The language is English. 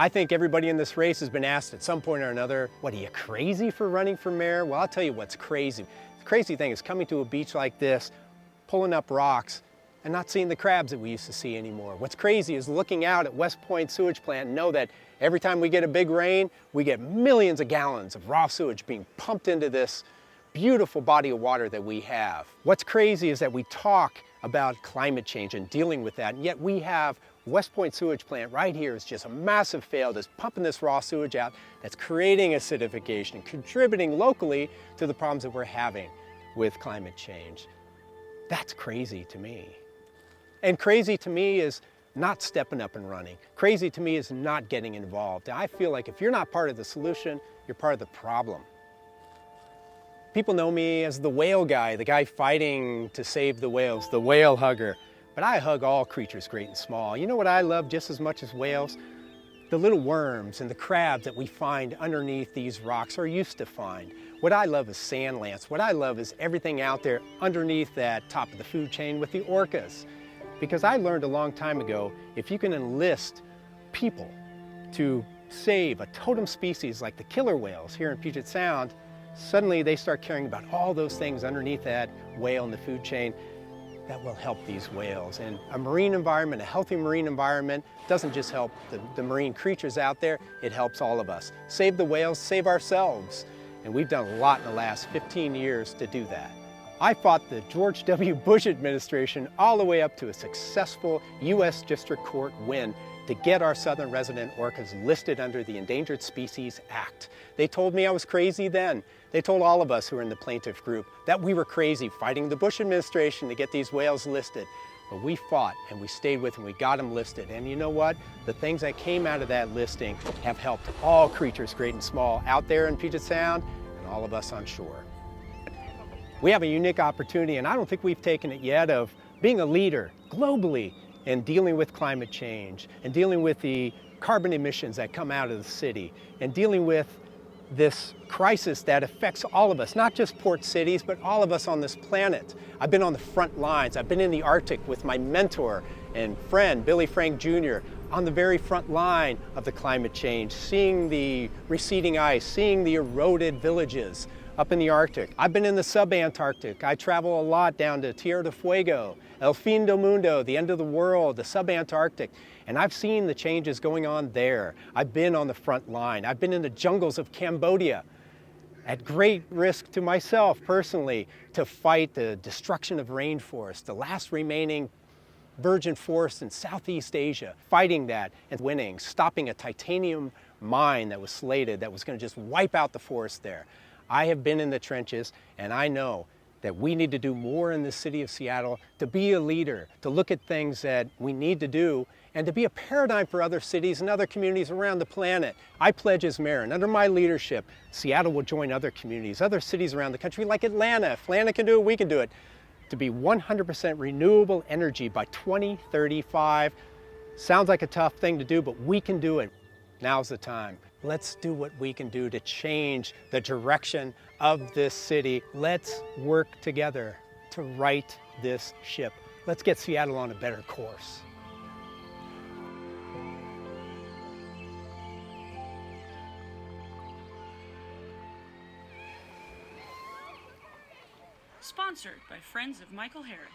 I think everybody in this race has been asked at some point or another, what, are you crazy for running for mayor? Well, I'll tell you what's crazy. The crazy thing is coming to a beach like this, pulling up rocks, and not seeing the crabs that we used to see anymore. What's crazy is looking out at West Point sewage plant and know that every time we get a big rain, we get millions of gallons of raw sewage being pumped into this beautiful body of water that we have. What's crazy is that we talk about climate change and dealing with that, and yet we have West Point sewage plant right here is just a massive fail that's pumping this raw sewage out, that's creating acidification and contributing locally to the problems that we're having with climate change. That's crazy to me. And crazy to me is not stepping up and running. Crazy to me is not getting involved. I feel like if you're not part of the solution, you're part of the problem. People know me as the whale guy, the guy fighting to save the whales, the whale hugger. But I hug all creatures great and small. You know what I love just as much as whales? The little worms and the crabs that we find underneath these rocks or used to find. What I love is sand lance. What I love is everything out there underneath that top of the food chain with the orcas. Because I learned a long time ago, if you can enlist people to save a totem species like the killer whales here in Puget Sound, suddenly they start caring about all those things underneath that whale in the food chain that will help these whales. And a marine environment, a healthy marine environment, doesn't just help the marine creatures out there, it helps all of us. Save the whales, save ourselves. And we've done a lot in the last 15 years to do that. I fought the George W. Bush administration all the way up to a successful U.S. District Court win to get our southern resident orcas listed under the Endangered Species Act. They told me I was crazy then. They told all of us who were in the plaintiff group that we were crazy fighting the Bush administration to get these whales listed. But we fought and we stayed with them, we got them listed. And you know what? The things that came out of that listing have helped all creatures great and small out there in Puget Sound and all of us on shore. We have a unique opportunity, and I don't think we've taken it yet, of being a leader globally in dealing with climate change and dealing with the carbon emissions that come out of the city and dealing with this crisis that affects all of us, not just port cities, but all of us on this planet. I've been on the front lines. I've been in the Arctic with my mentor and friend, Billy Frank Jr., on the very front line of the climate change, seeing the receding ice, seeing the eroded villages up in the Arctic. I've been in the sub-Antarctic. I travel a lot down to Tierra del Fuego, El Fin del Mundo, the end of the world, the sub-Antarctic. And I've seen the changes going on there. I've been on the front line. I've been in the jungles of Cambodia at great risk to myself personally to fight the destruction of rainforests, the last remaining virgin forest in Southeast Asia, fighting that and winning, stopping a titanium mine that was slated that was going to just wipe out the forest there. I have been in the trenches, and I know that we need to do more in the city of Seattle to be a leader, to look at things that we need to do, and to be a paradigm for other cities and other communities around the planet. I pledge as mayor, and under my leadership, Seattle will join other communities, other cities around the country like Atlanta. If Atlanta can do it, we can do it. To be 100% renewable energy by 2035. Sounds like a tough thing to do, but we can do it. Now's the time. Let's do what we can do to change the direction of this city. Let's work together to right this ship. Let's get Seattle on a better course. Sponsored by Friends of Michael Harris.